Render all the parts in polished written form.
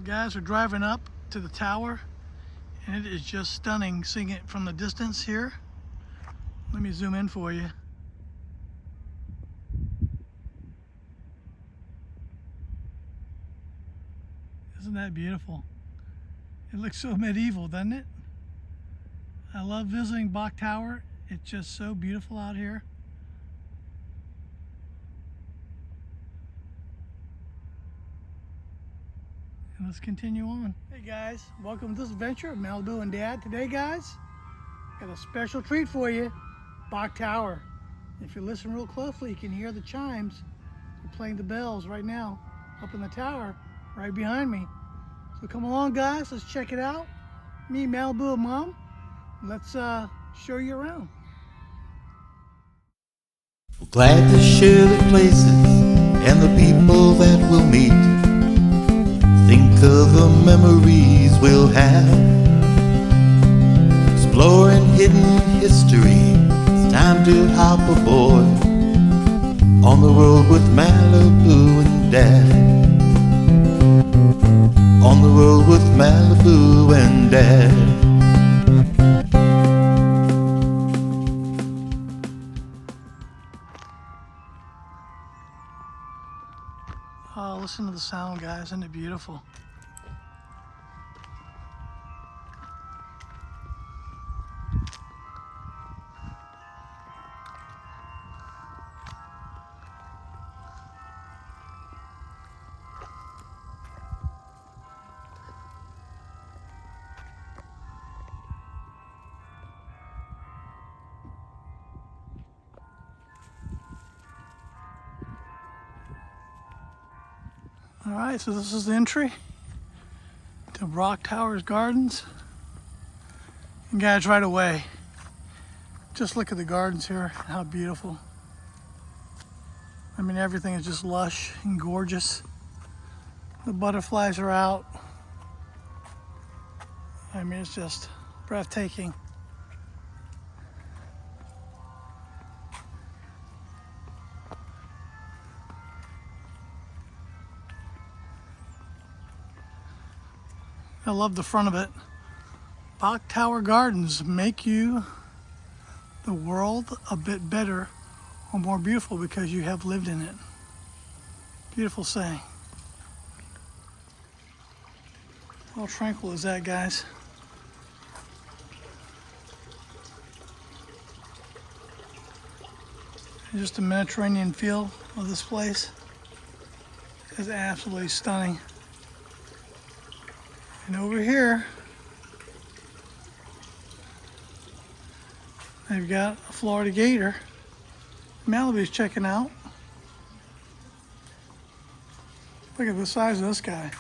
Guys, we're driving up to the tower, and it is just stunning seeing it from the distance here. Let me zoom in for you. Isn't that beautiful? It looks so medieval, doesn't it? I love visiting Bok Tower. It's just so beautiful out here. And let's continue on. Hey guys, welcome to this adventure of Malibu and Dad. Today guys, got a special treat for you. Bok Tower. If you listen real closely, you can hear the chimes. They're playing the bells right now up in the tower right behind me. So come along guys, let's check it out. Me, Malibu and Mom, let's show you around. We're glad to share the places and the people that we'll meet. Think of the memories we'll have. Exploring hidden history. It's time to hop aboard on the road with Malibu and Dad. On the road with Malibu and Dad. Oh, listen to the sound, guys. Isn't it beautiful? All right, so this is the entry to Bok Tower's gardens. And guys, right away, just look at the gardens here, how beautiful. I mean, everything is just lush and gorgeous. The butterflies are out. I mean, it's just breathtaking. I love the front of it. Bok Tower Gardens make you the world a bit better or more beautiful because you have lived in it. Beautiful saying. How tranquil is that, guys? And just the Mediterranean feel of this place is absolutely stunning. And over here, they've got a Florida gator. Malibu's checking out. Look at the size of this guy.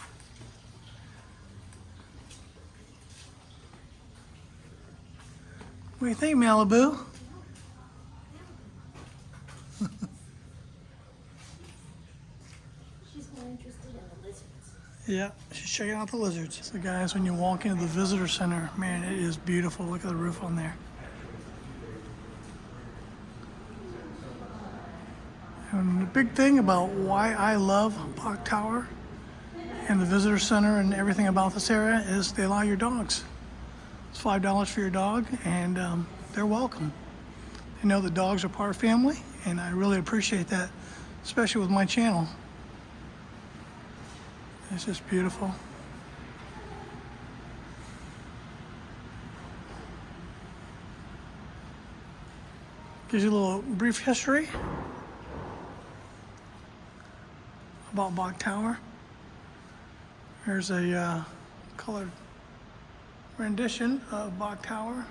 What do you think, Malibu? She's more interested in the lizards. Yeah, she's checking out the lizards. So guys, when you walk into the visitor center, man, it is beautiful. Look at the roof on there. And the big thing about why I love Bok Tower and the visitor center and everything about this area is they allow your dogs. It's $5 for your dog, and they're welcome. They know the dogs are part of family, and I really appreciate that, especially with my channel. It's just beautiful. Gives you a little brief history about Bok Tower. Here's a colored rendition of Bok Tower.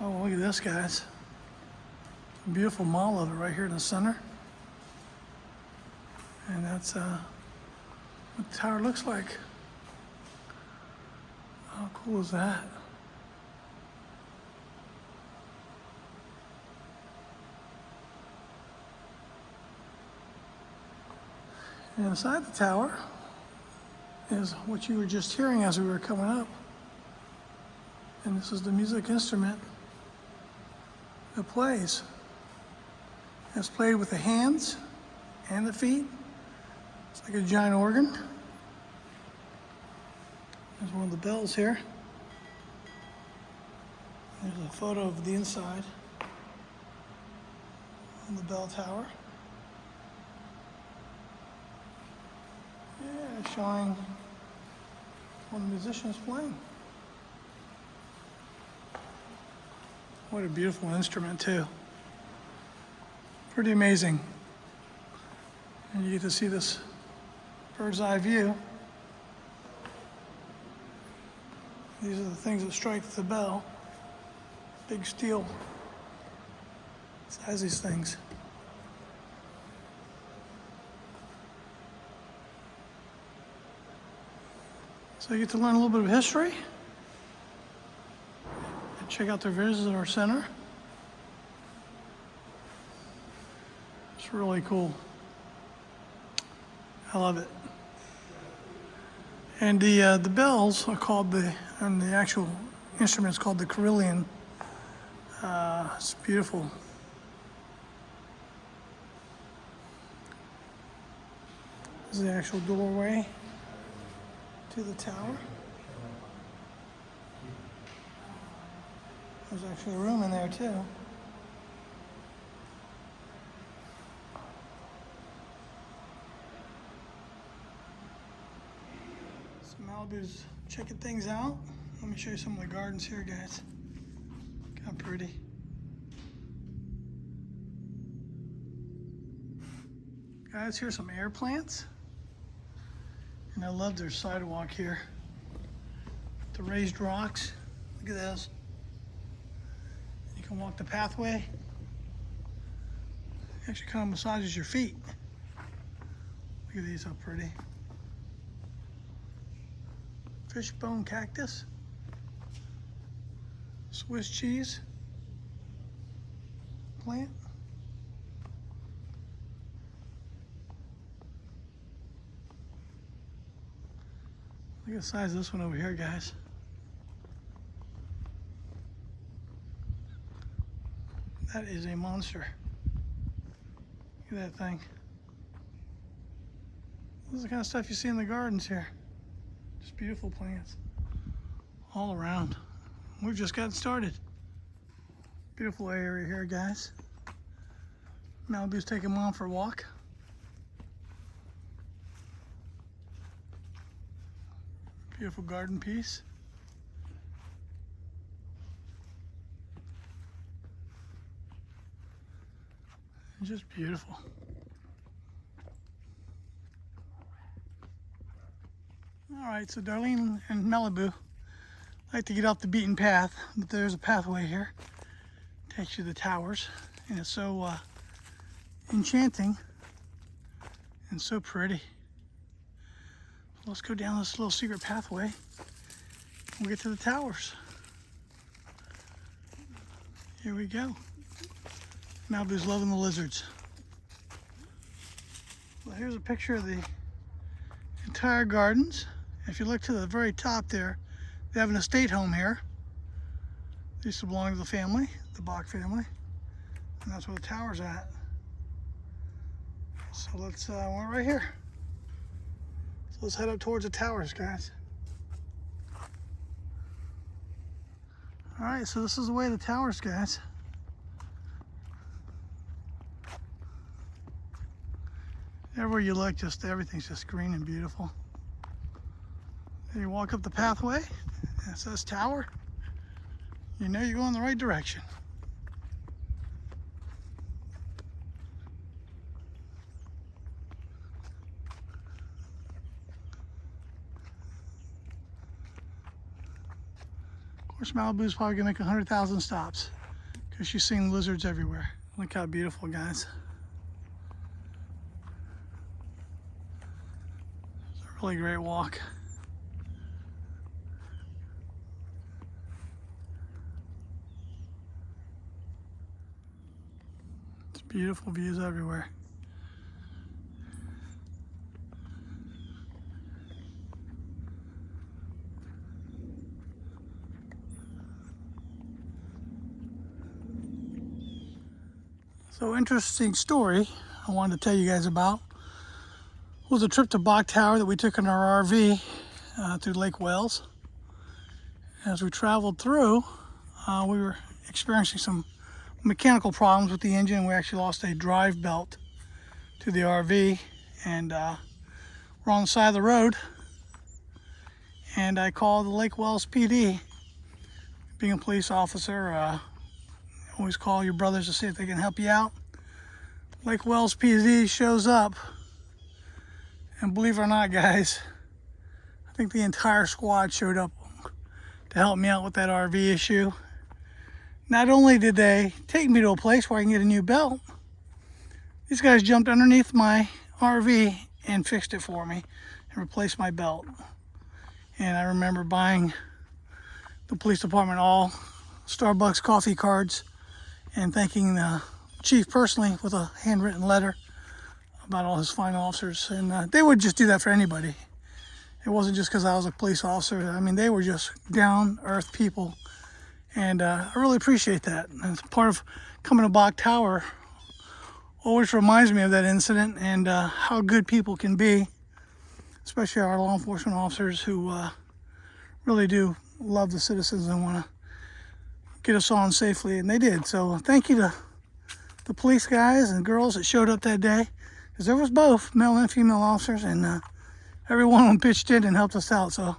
Oh, look at this, guys. A beautiful model of it right here in the center. And that's what the tower looks like. How cool is that? And inside the tower is what you were just hearing as we were coming up. And this is the music instrument that plays. It's played with the hands and the feet It's like a giant organ. There's one of the bells here. There's a photo of the inside on the bell tower. Yeah, showing one of the musicians playing. What a beautiful instrument too. Pretty amazing. And you get to see this bird's eye view. These are the things that strike the bell. Big steel size these things. So you get to learn a little bit of history. And check out their visitor center. It's really cool. I love it. And the bells are called and the actual instrument is called the Carilion. It's beautiful. This is the actual doorway to the tower. There's actually a room in there too. So Malibu's checking things out. Let me show you some of the gardens here, guys. Look how pretty. Guys, here's some air plants. And I love their sidewalk here. The raised rocks. Look at this. You can walk the pathway. It actually kind of massages your feet. Look at these, how pretty. Fishbone cactus. Swiss cheese plant. Look at the size of this one over here, guys. That is a monster. Look at that thing. This is the kind of stuff you see in the gardens here. Just beautiful plants all around. We've just gotten started. Beautiful area here, guys. Malibu's taking Mom for a walk. Beautiful garden piece. It's just beautiful. All right, so Darlene and Malibu like to get off the beaten path, but there's a pathway here. Takes you to the towers, and it's so enchanting and so pretty. Let's go down this little secret pathway. We'll get to the towers. Here we go. Malibu's loving the lizards. Well, here's a picture of the entire gardens. If you look to the very top there, they have an estate home here. They used to belong to the family, the Bach family. And that's where the tower's at. So let's, we're right here. So let's head up towards the towers, guys. All right, so this is the way to the towers, guys. Everywhere you look, just everything's just green and beautiful. And you walk up the pathway, and it says tower. You know you're going the right direction. Of course, Malibu's probably gonna make 100,000 stops because she's seeing lizards everywhere. Look how beautiful, guys. It's a really great walk. It's beautiful views everywhere. So interesting story I wanted to tell you guys about. was a trip to Bach Tower that we took in our RV through Lake Wales. As we traveled through, we were experiencing some mechanical problems with the engine. We actually lost a drive belt to the RV, and we're on the side of the road, and I called the Lake Wales PD. Being a police officer, always call your brothers to see if they can help you out. Lake Wales PD shows up, and believe it or not, guys, I think the entire squad showed up to help me out with that RV issue. Not only did they take me to a place where I can get a new belt, these guys jumped underneath my RV and fixed it for me and replaced my belt. And I remember buying the police department all Starbucks coffee cards and thanking the chief personally with a handwritten letter about all his fine officers. And they would just do that for anybody. It wasn't just because I was a police officer. I mean, they were just down-earth people. And I really appreciate that. And it's part of coming to Bach Tower. Always reminds me of that incident and how good people can be, especially our law enforcement officers who really do love the citizens and want to get us on safely, and they did. So thank you to the police guys and girls that showed up that day, because there was both male and female officers, and every one of them pitched in and helped us out. So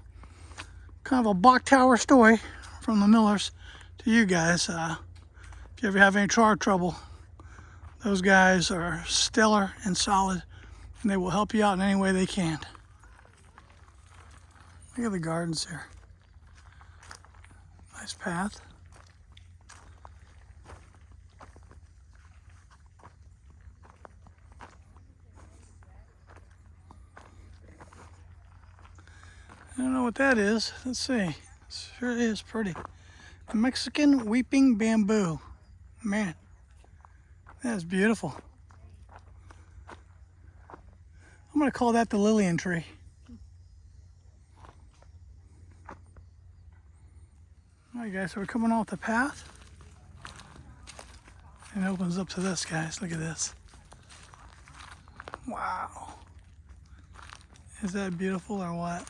kind of a Bach Tower story from the Millers to you guys. If you ever have any car trouble, those guys are stellar and solid, and they will help you out in any way they can. Look at the gardens here. Nice path. I don't know what that is. Let's see. It sure is pretty. A Mexican weeping bamboo. Man, that is beautiful. I'm going to call that the Lillian tree. All right, guys, so we're coming off the path. And it opens up to this, guys. Look at this. Wow. Is that beautiful or what?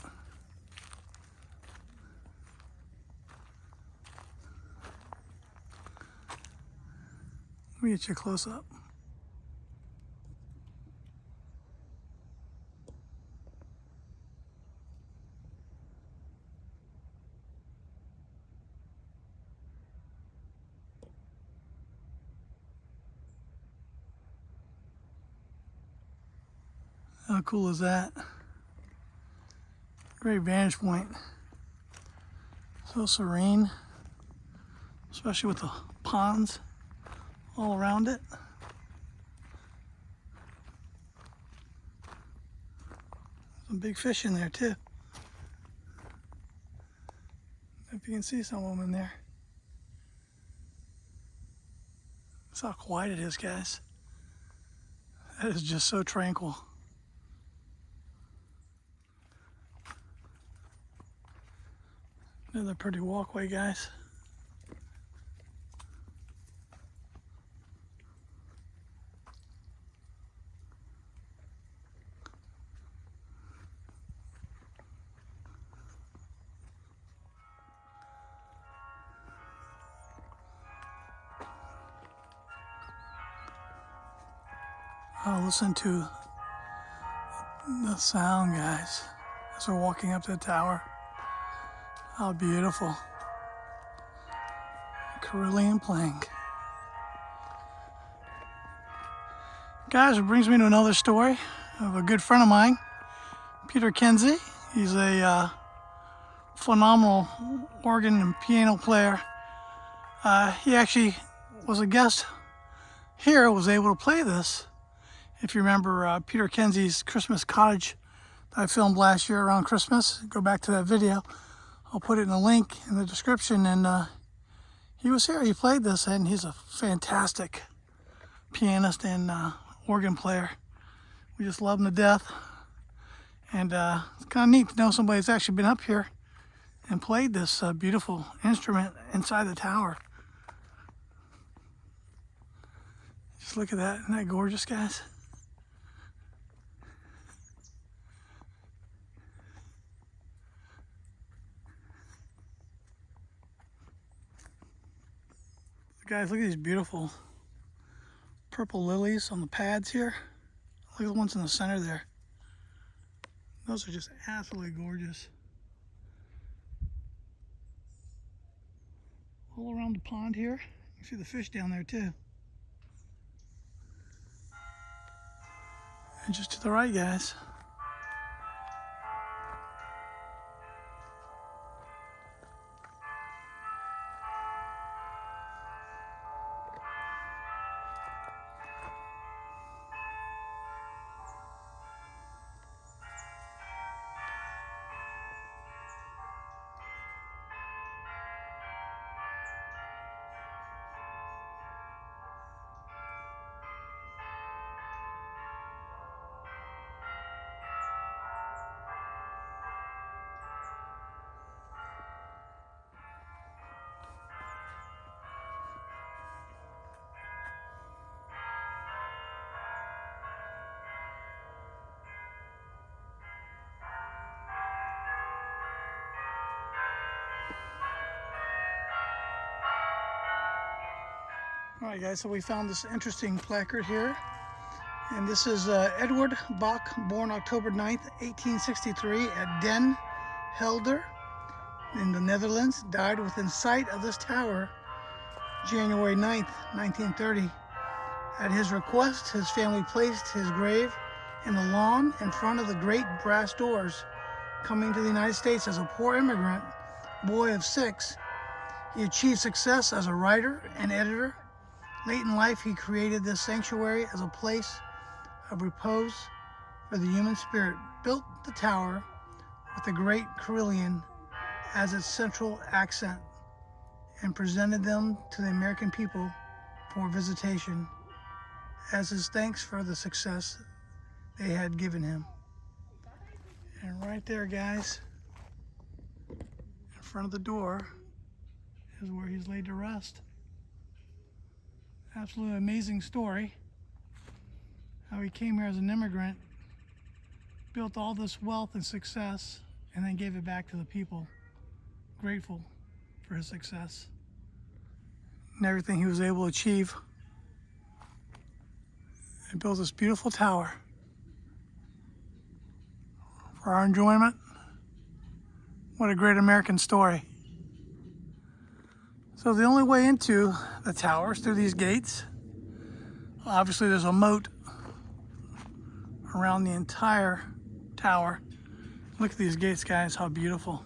Let me get you a close up. How cool is that? Great vantage point. So serene, especially with the ponds all around it. Some big fish in there too. If you can see some of them in there. That's how quiet it is, guys. That is just so tranquil. Another pretty walkway, guys. Oh, listen to the sound, guys, as we're walking up to the tower. How beautiful. Carilion playing. Guys, it brings me to another story of a good friend of mine, Peter Kenzie. He's a phenomenal organ and piano player. He actually was a guest here, was able to play this. If you remember Peter Kenzie's Christmas Cottage that I filmed last year around Christmas, go back to that video. I'll put it in a link in the description. And he was here, he played this, and he's a fantastic pianist and organ player. We just love him to death. And it's kind of neat to know somebody that's actually been up here and played this beautiful instrument inside the tower. Just look at that. Isn't that gorgeous, guys? Guys, look at these beautiful purple lilies on the pads here. Look at the ones in the center there. Those are just absolutely gorgeous. All around the pond here. You see the fish down there too. And just to the right, guys, all right, guys, so we found this interesting placard here. And this is Edward Bach, born October 9th, 1863 at Den Helder in the Netherlands. Died within sight of this tower January 9th, 1930. At his request, his family placed his grave in the lawn in front of the great brass doors. Coming to the United States as a poor immigrant boy of 6, he achieved success as a writer and editor. Late in life, he created this sanctuary as a place of repose for the human spirit, built the tower with the great Carilion as its central accent, and presented them to the American people for visitation as his thanks for the success they had given him. And right there, guys, in front of the door is where he's laid to rest. Absolutely amazing story. How he came here as an immigrant, built all this wealth and success, and then gave it back to the people. Grateful for his success and everything he was able to achieve. And built this beautiful tower for our enjoyment. What a great American story. So the only way into the tower is through these gates. Obviously there's a moat around the entire tower. Look at these gates, guys, how beautiful.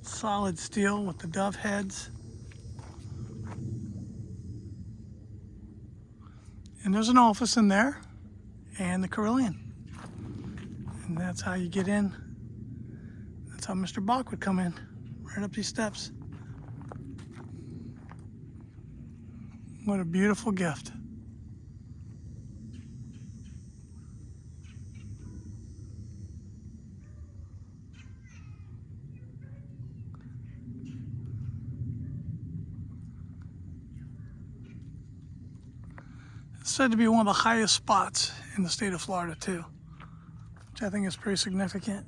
Solid steel with the dove heads. And there's an office in there and the Carilion. And that's how you get in. That's how Mr. Bach would come in, right up these steps. What a beautiful gift. It's said to be one of the highest spots in the state of Florida too, which I think is pretty significant.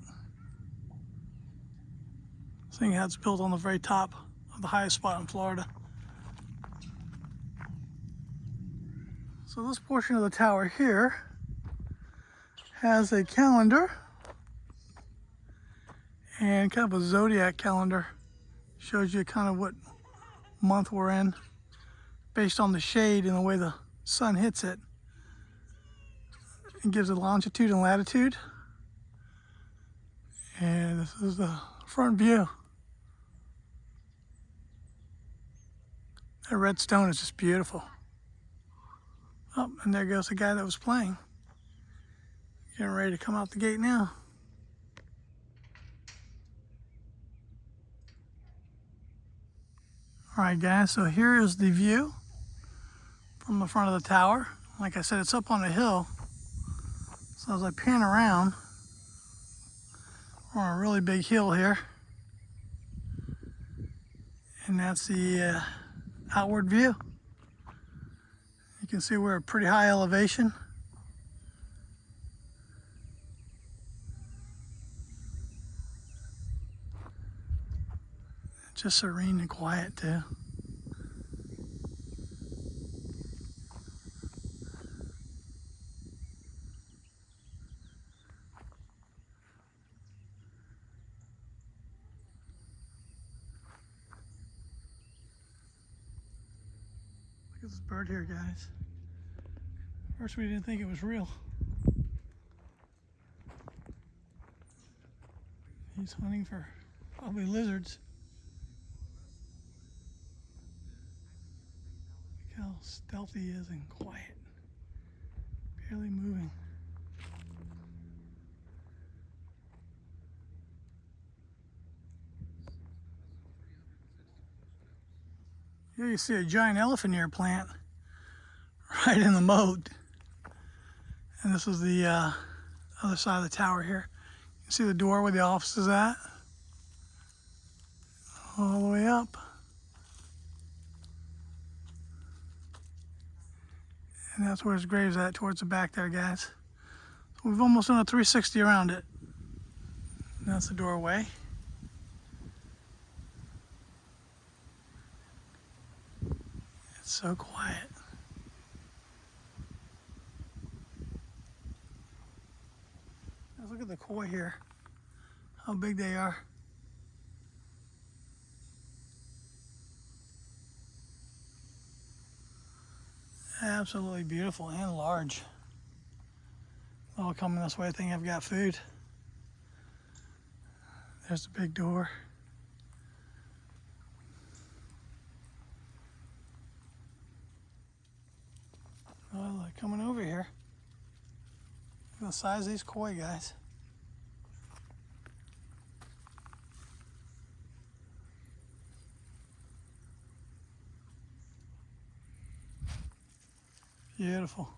Seeing how it's built on the very top of the highest spot in Florida. So this portion of the tower here has a calendar and kind of a zodiac calendar. Shows you kind of what month we're in based on the shade and the way the sun hits it. It gives it longitude and latitude. And this is the front view. That red stone is just beautiful. Oh, and there goes the guy that was playing. Getting ready to come out the gate now. All right, guys, so here is the view from the front of the tower. Like I said, it's up on a hill. So as I pan around, we're on a really big hill here. And that's the outward view. You can see we're at pretty high elevation. Just serene and quiet too. Look at this bird here, guys. First we didn't think it was real. He's hunting for probably lizards. Look how stealthy he is and quiet. Barely moving. Here you see a giant elephant ear plant right in the moat. And this is the other side of the tower here. You see the door where the office is at? All the way up. And that's where his grave's at, towards the back there, guys. So we've almost done a 360 around it. And that's the doorway. It's so quiet. Let's look at the koi here. How big they are. Absolutely beautiful and large. All coming this way. I think I've got food. There's the big door. Well, they're coming over here. Look at the size of these koi, guys. Beautiful.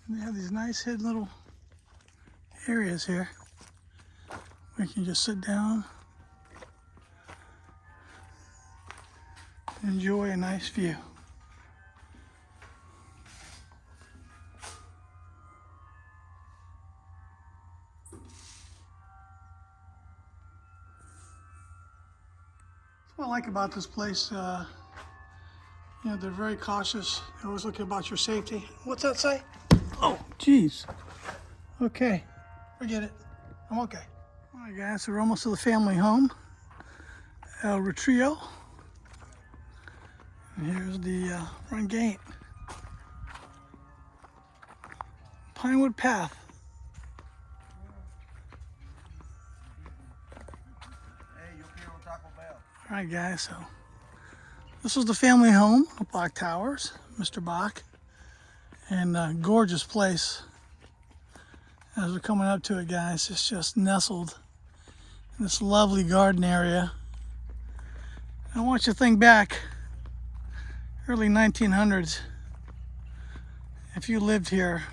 And they have these nice hidden little areas here where you can just sit down and enjoy a nice view. That's what I like about this place. You know, they're very cautious. They're always looking about your safety. What's that say? Oh, geez. Okay, forget it. I'm okay. All right, guys, so we're almost to the family home, El Retiro. And here's the front gate. Pinewood Path. All right, guys, so this is the family home of Bach Towers, Mr. Bach. And gorgeous place. As we're coming up to it, guys, it's just nestled in this lovely garden area. And I want you to think back, early 1900s, if you lived here,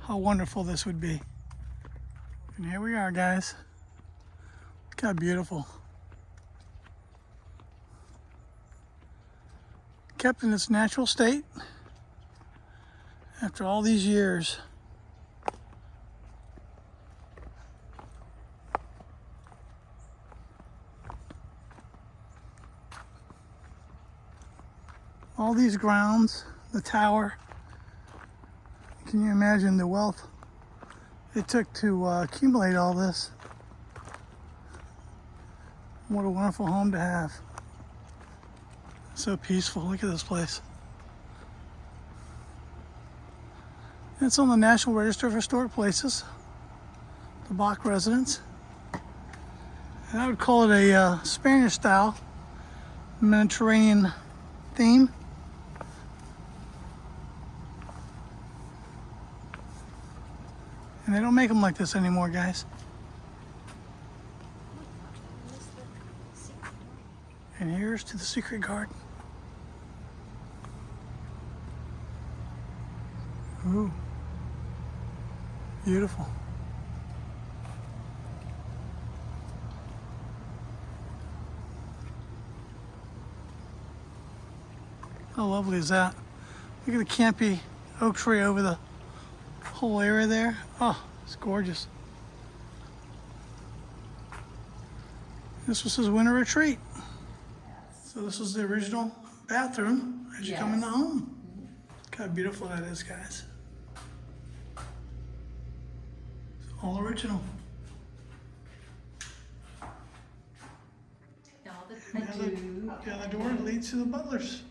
how wonderful this would be. And here we are, guys. Look how beautiful. Kept in its natural state. After all these years. All these grounds, the tower. Can you imagine the wealth it took to accumulate all this? What a wonderful home to have. So peaceful. Look at this place. It's on the National Register of Historic Places, the Bach residence. And I would call it a Spanish style, Mediterranean theme. And they don't make them like this anymore, guys. And here's to the secret garden. Ooh. Beautiful. How lovely is that? Look at the campy oak tree over the whole area there. Oh, it's gorgeous. This was his winter retreat. So this was the original bathroom as you come in the home. Look how beautiful that is, guys. It's all original. The other door leads to the butler's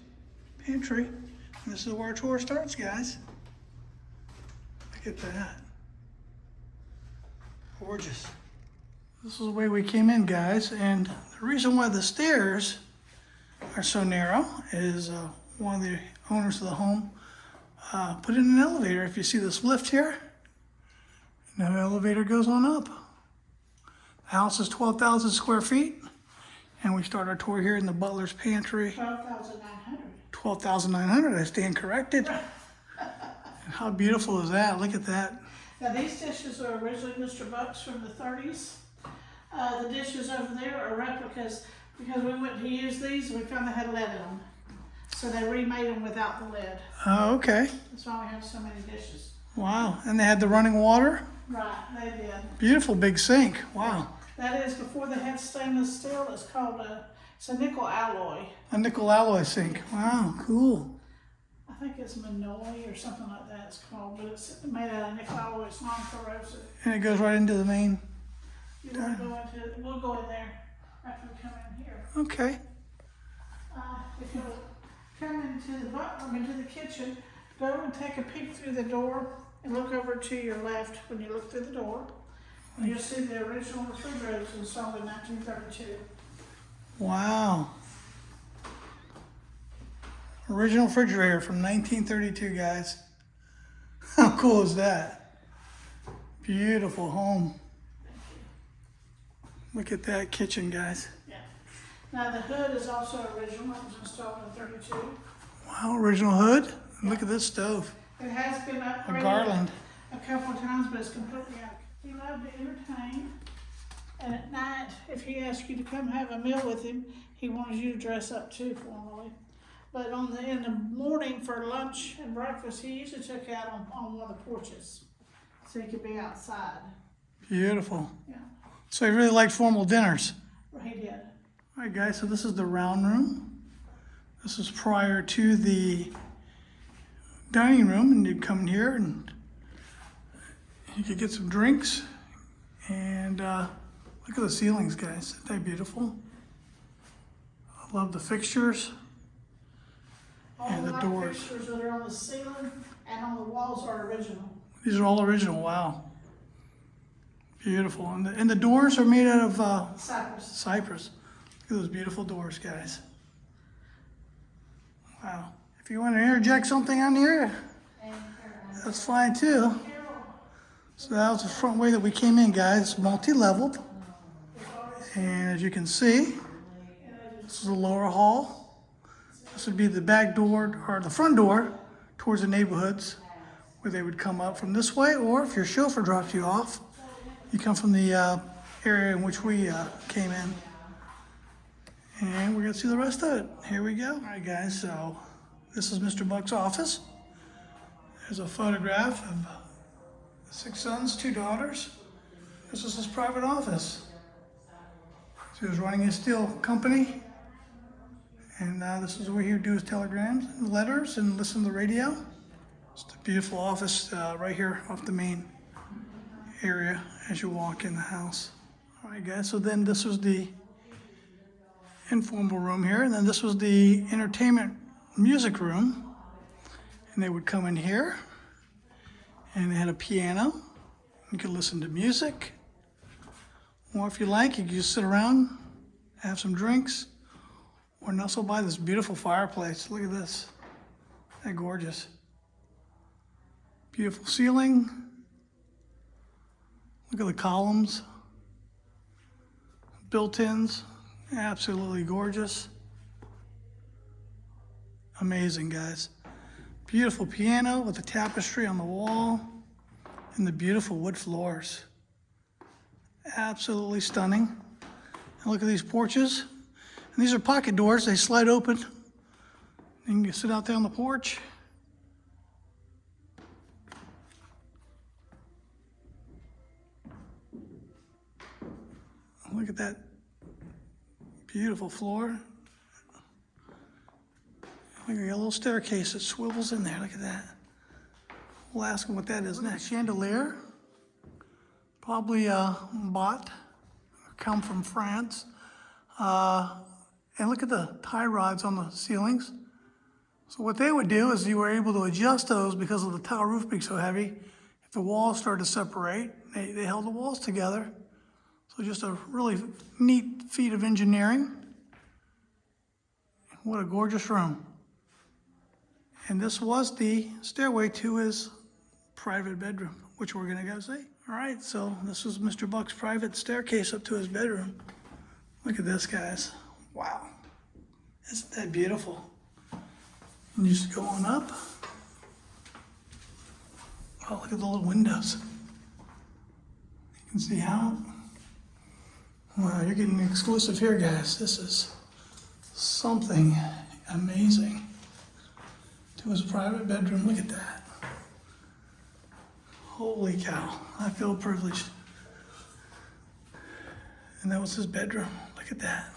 pantry. And this is where our tour starts, guys. Look at that. Gorgeous. This is the way we came in, guys. And the reason why the stairs are so narrow is one of the owners of the home put in an elevator. If you see this lift here, no elevator goes on up. The house is 12,000 square feet. And we start our tour here in the butler's pantry. 12,900. 12,900, I stand corrected. And how beautiful is that? Look at that. Now these dishes are originally Mr. Buck's from the 30s. The dishes over there are replicas because we went to use these and we found they had lead in them. So they remade them without the lead. Oh, okay. That's why we have so many dishes. Wow. And they had the running water? Right, they did. Beautiful big sink. Wow. That is before they had stainless steel. It's called it's a nickel alloy. A nickel alloy sink. Wow, cool. I think it's Minoy or something like that it's called, but it's made out of nickel alloy. It's non-corrosive. And it goes right into the main. You want to go into it? We'll go in there after we come in here. Okay. If you come into the kitchen, go and take a peek through the door and look over to your left when you look through the door. And you'll see the original refrigerator was installed in 1932. Wow. Original refrigerator from 1932, guys. How cool is that? Beautiful home. Look at that kitchen, guys. Yeah. Now the hood is also original. It was installed in 32. Wow, original hood. And look at this stove. It has been A upgraded garland. a couple of times, but it's completely out. He loved to entertain. And at night, if he asked you to come have a meal with him, he wanted you to dress up too formally. But in the morning for lunch and breakfast, he usually took out on one of the porches, so he could be outside. Beautiful. Yeah, So he really liked formal dinners. he did. All right, guys, so this is the round room. This is prior to the dining room, and you'd come in here and you could get some drinks. And look at the ceilings, guys. Isn't that beautiful? I love the fixtures. All And the light doors. fixtures that are on the ceiling and on the walls are original. These are all original. Wow. Beautiful. And the doors are made out of Cypress. cypress. Look at those beautiful doors, guys. Wow. If you want to interject something on here, that's fine too. So that was the front way that we came in, guys. Multi-leveled. And as you can see, this is the lower hall. This would be the back door, or the front door, towards the neighborhoods, where they would come up from this way, or if your chauffeur drops you off, you come from the area in which we came in. And we're gonna see the rest of it. Here we go. All right, guys, so this is Mr. Buck's office. There's a photograph of 6 sons, 2 daughters. This is his private office. So he was running his steel company. And this is where he would do his telegrams and letters and listen to the radio. It's a beautiful office right here off the main area as you walk in the house. All right, guys, so then this was the informal room here, and then this was the entertainment music room. And they would come in here, and they had a piano. You could listen to music. Or if you like, you could just sit around, have some drinks, or nestle by this beautiful fireplace. Look at this. Isn't that gorgeous? Beautiful ceiling. Look at the columns. Built-ins. Absolutely gorgeous. Amazing, guys. Beautiful piano with the tapestry on the wall and the beautiful wood floors. Absolutely stunning. And look at these porches. And these are pocket doors. They slide open. You can sit out there on the porch. Look at that beautiful floor. Look, you got a little staircase that swivels in there. Look at that. We'll ask him what that is next. Chandelier, probably bought, come from France. And look at the tie rods on the ceilings. So what they would do is you were able to adjust those because of the tile roof being so heavy. If the walls started to separate, they held the walls together. So just a really neat feat of engineering. What a gorgeous room. And this was the stairway to his private bedroom, which we're gonna go see. All right, so this was Mr. Buck's private staircase up to his bedroom. Look at this, guys. Wow, isn't that beautiful? And you just go on up. Oh, look at the little windows. You can see out. Wow, you're getting exclusive here, guys. This is something amazing. To his private bedroom, look at that. Holy cow, I feel privileged. And that was his bedroom. Look at that.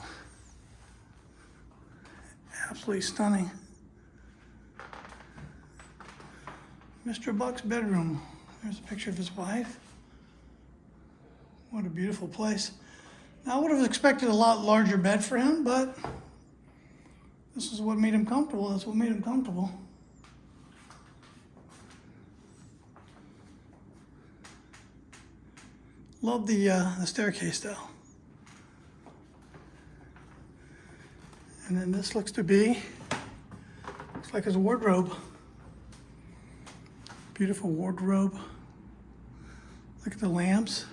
Absolutely stunning. Mr. Buck's bedroom. There's a picture of his wife. What a beautiful place. Now, I would have expected a lot larger bed for him, but this is what made him comfortable. That's what made him comfortable. Love the staircase, though. And then this looks like his wardrobe. Beautiful wardrobe. Look at the lamps.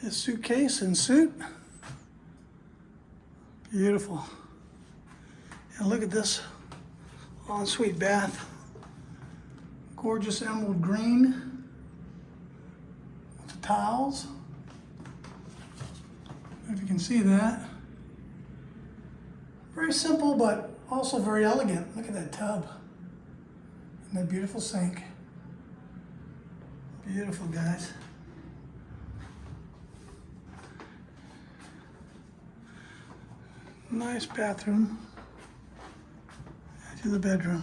His suitcase and suit. Beautiful. And look at this ensuite bath. Gorgeous emerald green with the towels. If you can see that. Very simple, but also very elegant. Look at that tub and that beautiful sink. Beautiful, guys. Nice bathroom to the bedroom.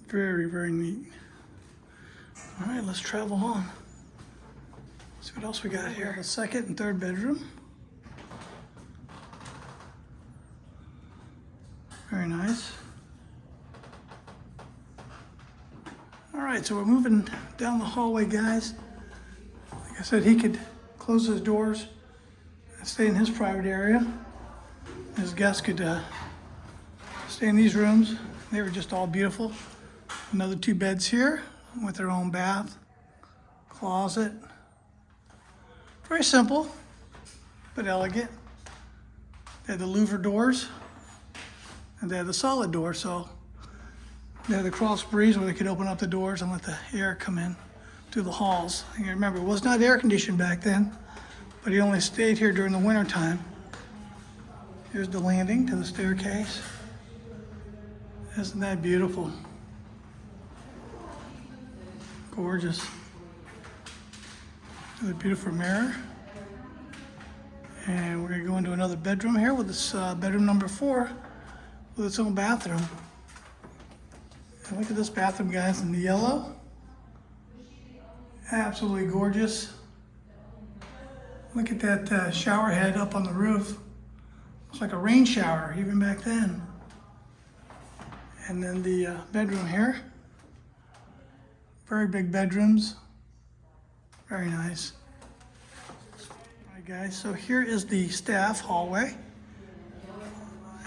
Very, very neat. All right, let's travel on. See what else we got here. The second and third bedroom. Very nice. All right, so we're moving down the hallway, guys. Like I said, he could close his doors and stay in his private area. His guests could stay in these rooms. They were just all beautiful. Another 2 beds here with their own bath, closet. Very simple, but elegant. They had the louver doors, and they had the solid door, so they had the cross breeze where they could open up the doors and let the air come in through the halls. And you remember, it was not air conditioned back then, but he only stayed here during the winter time. Here's the landing to the staircase. Isn't that beautiful? Gorgeous. The beautiful mirror. And we're gonna go into another bedroom here with this bedroom number 4 with its own bathroom. And look at this bathroom, guys, in the yellow. Absolutely gorgeous. Look at that shower head up on the roof. Looks like a rain shower even back then. And then the bedroom here. Very big bedrooms. Very nice. All right, guys, so here is the staff hallway.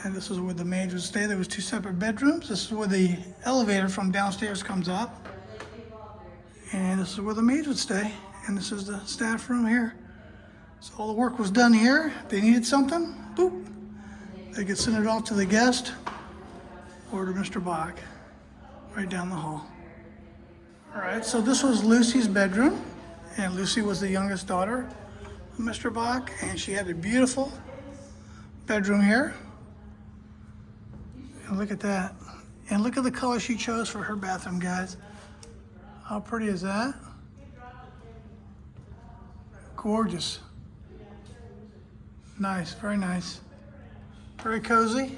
And this is where the maids would stay. There was 2 separate bedrooms. This is where the elevator from downstairs comes up. And this is where the maids would stay. And this is the staff room here. So all the work was done here. If they needed something, boop. They could send it off to the guest or to Mr. Bach, right down the hall. All right, so this was Lucy's bedroom. And Lucy was the youngest daughter of Mr. Bach. And she had a beautiful bedroom here. And look at that. And look at the color she chose for her bathroom, guys. How pretty is that? Gorgeous. Nice, very nice. Very cozy.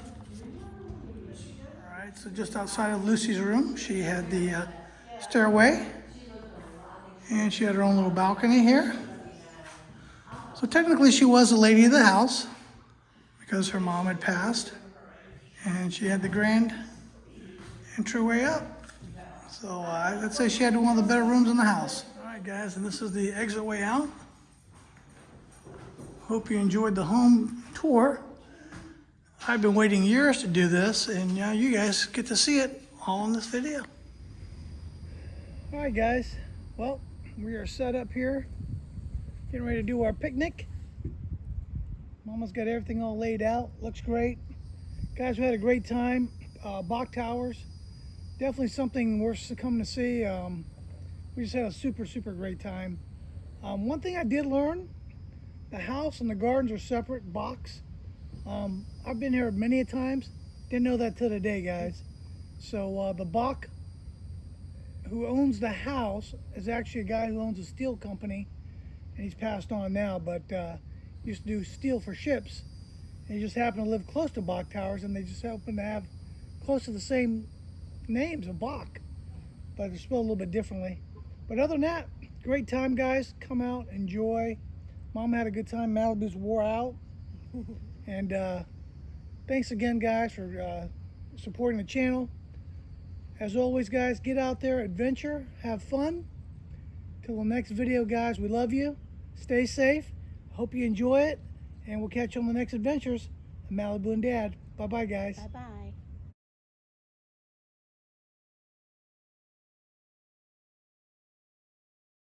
All right, so just outside of Lucy's room, she had the stairway. And she had her own little balcony here. So technically she was a lady of the house because her mom had passed. And she had the grand entryway up. So I'd say she had one of the better rooms in the house. All right, guys, and this is the exit way out. Hope you enjoyed the home tour. I've been waiting years to do this, and now you guys get to see it all in this video. All right, guys. Well, we are set up here, getting ready to do our picnic. Mama's got everything all laid out. Looks great. Guys, we had a great time. Bach Towers, definitely something worth coming to see. We just had a super great time. One thing I did learn, the house and the gardens are separate Bachs. I've been here many a times. Didn't know that till today, guys. So the Bach who owns the house is actually a guy who owns a steel company, and he's passed on now, but used to do steel for ships. And he just happened to live close to Bach Towers, and they just happen to have close to the same names of Bach, but they're spelled a little bit differently. But other than that, great time, guys. Come out, enjoy. Mom had a good time. Malibu's wore out. And thanks again, guys, for supporting the channel. As always, guys, get out there, adventure, have fun. Till the next video, guys, we love you. Stay safe. Hope you enjoy it. And we'll catch you on the next adventures. Malibu and Dad. Bye-bye, guys. Bye-bye.